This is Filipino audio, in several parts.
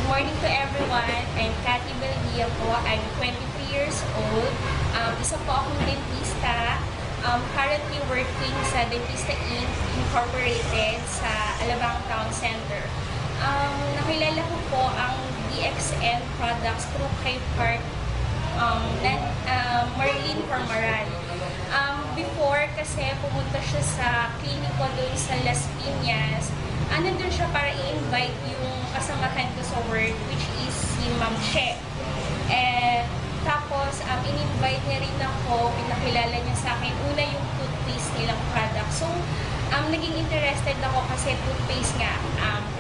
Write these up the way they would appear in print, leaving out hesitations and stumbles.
morning to everyone. I'm Cathy Belgia po. I'm 23 years old. Isa po akong dentista. Currently working sa Dentista Inc. Incorporated sa Alabang Town Center. Nakilala ko po ang DXN products through kay Park Marlene Cormaral. Before kasi pumunta siya sa clinic ko doon sa Las Piñas. Nandun siya para i-invite yung kasamahan ko sa work, which is si Ma'am Che. Tapos, in-invite niya rin ako, pinakilala niya sa akin, una yung toothpaste nilang product. So, naging interested ako kasi toothpaste nga,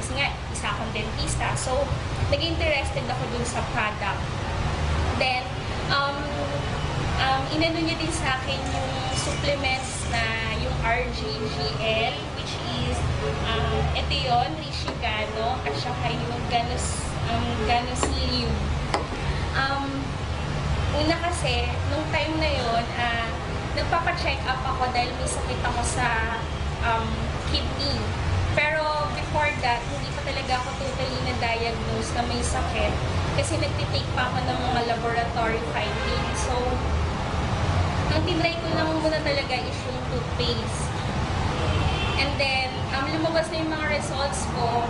kasi nga, isa akong dentista. So, naging interested ako dun sa product. Then, inano niya din sa akin yung supplements na yung RGGL, which is, ito yun, Rishigano, at saka yung Ganus Liu. Una kasi, nung time na yun, nagpapa-check up ako dahil may sakit ako sa kidney. Pero before that, hindi pa talaga ako totally na-diagnose na may sakit kasi nagtitake pa ako ng mga laboratory findings. So, ang tinry ko lang muna talaga is yung toothpaste. And then, lumabas na yung mga results ko.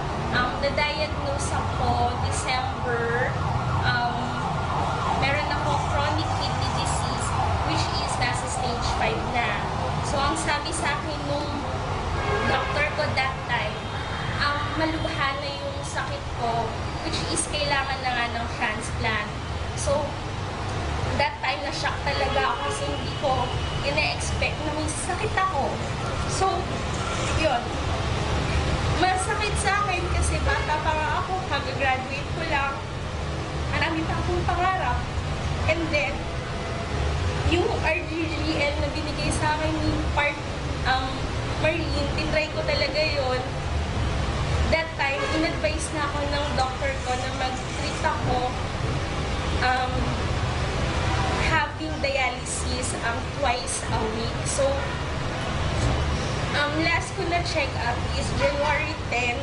Na-diagnose ako December. Meron ako chronic kidney disease, which is nasa stage 5 na. So, ang sabi sa akin nung doctor ko that time, malubha na yung sakit ko, which is kailangan na nga ng transplant. So, that time na-shock talaga ako kasi hindi ko ina-expect na may sakit ako. So, yun. Masakit sa akin kasi bata pa nga ako, kag-graduate ko lang. Marami pa akong pangarap. And then, yung RGGL na binigay sa akin ni Park Marlene, tinry ko talaga yon. That time, in-advise na ako ng doctor ko na mag-treat ako having dialysis twice a week. So, last ko na check up is January 10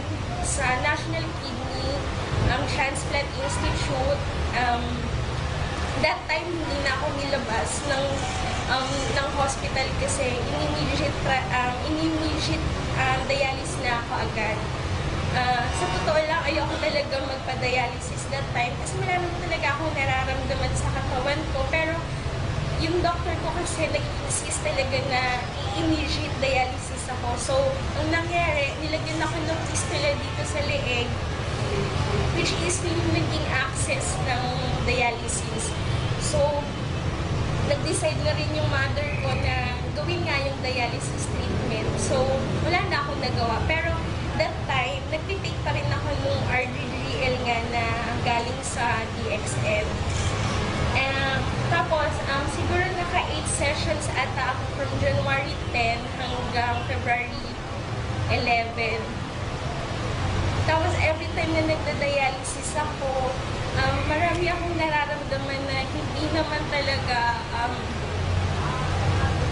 sa National Kidney Transplant Institute. That time, hindi na ako nilabas ng hospital kasi in-immediate dialysis na ako agad. Sa totoo lang, ayoko talaga magpa-dialysis that time kasi wala naman talaga akong nararamdaman sa katawan ko. Pero yung doctor ko kasi nag-insist talaga na i-immediate dialysis ako. So, ang nangyari, nilagyan ako ng fistula dito sa leeg, which is yung naging access ng dialysis. So, nag-decide na rin yung mother ko na gawin nga yung dialysis treatment. So, wala na akong nagawa. Pero, that time, nagtitake pa rin ako nung RGGL nga na galing sa DXN. Tapos, siguro naka 8 sessions ata ako from January 10 hanggang February 11. Tapos, every time na nagda-dialysis ako, marami akong nararamdaman na hindi naman talaga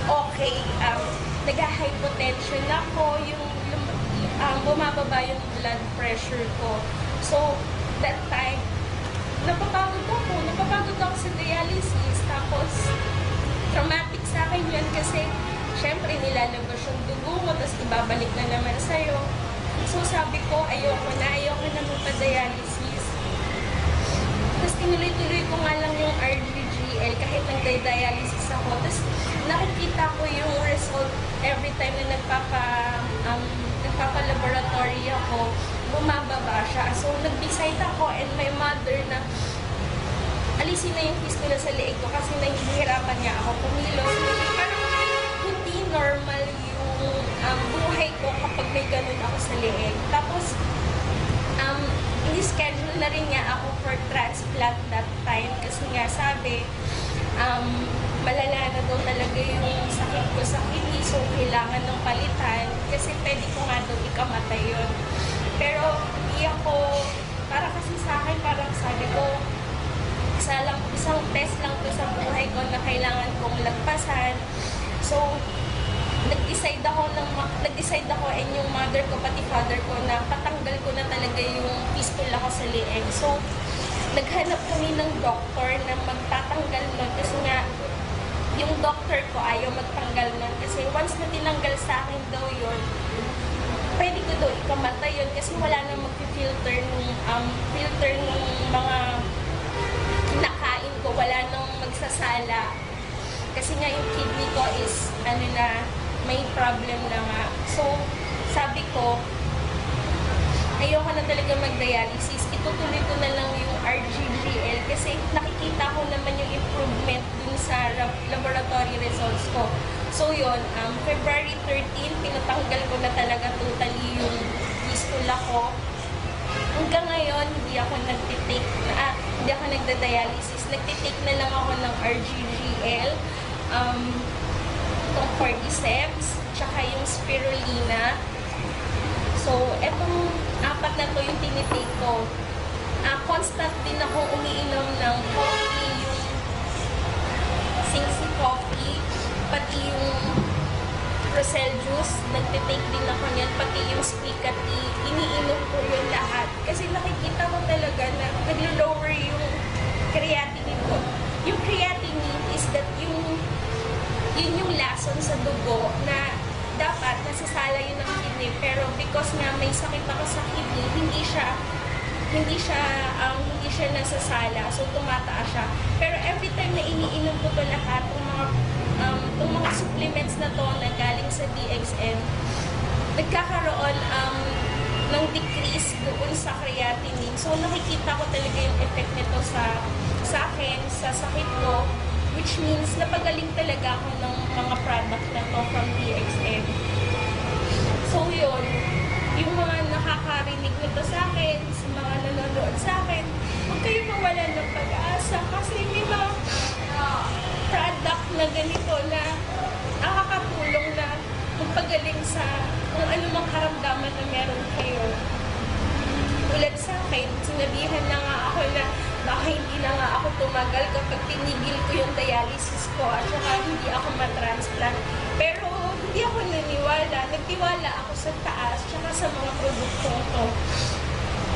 okay. Nag-hypotension ako, yung bumababa yung blood pressure ko. So, that time, napapagod ako sa dialysis. Tapos, traumatic sa akin yun kasi, syempre, nilalabas yung dugo mo, tapos ibabalik na naman sa'yo. So, sabi ko, ayoko na magpa-dialysis. Tapos, tinuloy-tuloy ko nga lang yung RGGL kahit nagda-dialysis ako. Tapos, nakikita ko yung result every time na nagpapa-laboratory ako, bumababa siya. So, nag-decide ako and my mother na alisin na yung fistula sa leeg ko kasi nahihirapan niya ako kumilos. Parang hindi normal yung buhay ko kapag may ganun ako sa leeg. Tapos, i-schedule na rin niya ako for transplant that time kasi nga sabi, malala na daw talaga yung sakit ko sa kidney, so kailangan ng palitan kasi pwede ko nga daw ikamatay yun. Pero hindi ako, para kasi sa akin, parang sabi ko, isang test lang to sa buhay ko na kailangan kong lagpasan. So, nag-decide ako and yung mother ko, pati father ko, na patanggal ko na talaga yung fistula ako sa leeg. So, naghanap kami ng doktor na magtatanggal nun kasi nga, yung doctor ko ayaw magtanggal nun kasi once na tinanggal sa akin daw yun, pwede ko daw ikamatay yun kasi wala na mag-filter nung mga nakain ko, wala nang magsasala. Kasi nga yung kidney ko is, may problem na nga. So, sabi ko, ayoko na talaga mag-dialysis. Itutuloy ko na lang yung RGGL kasi nakikita ko naman yung improvement dun sa laboratory results ko. So yun, February 13, pinatanggal ko na talaga totally yung fistula ko. Hanggang ngayon, hindi ako nagda-dialysis. Nagtitake na lang ako ng RGGL, itong cordyceps, tsaka yung spirulina. So, etong apat na to yung tinitake ko. Constant din ako umiinom ng coffee, yung Singsi coffee, pati yung Rosel juice, nagtitake din ako niyan, pati yung Spica tea, iniinom ko yun lahat. Kasi nakikita ko talaga na nag-lower yung creatinine ko. Yung creatinine is that yun yung lason sa dugo na dapat nasasala yun ng kidney, pero because nga may sakit ako sa kidney, hindi siya nasasala, so tumataas siya. Pero every time na iniinom ko to lahat, itong mga supplements na to na galing sa DXN, nagkakaroon ng decrease doon sa creatinine. So nakikita ko talaga yung effect nito sa akin, sa sakit ko, which means napagaling talaga ako ng mga product na to from DXN. So yun, yung mga nakakarinig nito sa akin, sa mga nanonood sa akin, huwag kayo mawala ng pag-asa kasi may mga product na ganito na nakakatulong na magpagaling sa kung ano mang karamdaman na meron kayo. Tulad sa akin, sinabihan na nga ako na baka hindi na nga ako tumagal kapag tinigil ko yung dialysis ko at saka hindi ako matransplant. Pero hindi ako naniwala. Nagtiwala ako sa taas tsaka sa mga produktong to.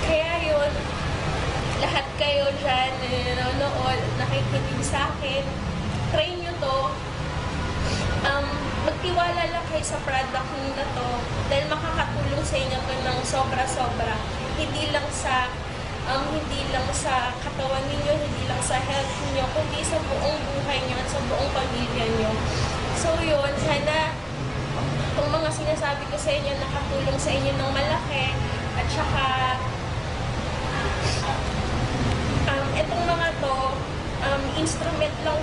Kaya yun, lahat kayo dyan na nanonood, nakikinig sa akin, try nyo to. Magtiwala lang kayo sa product na to dahil makakatulong sa inyo to ng sobra-sobra. Hindi lang sa katawan ninyo, hindi lang sa health niyo, kundi sa buong buhay niyo at sa buong pamilya niyo. So yun, sana itong mga sinasabi ko sa inyo nakatulong sa inyo ng malaki at saka itong mga to, instrument lang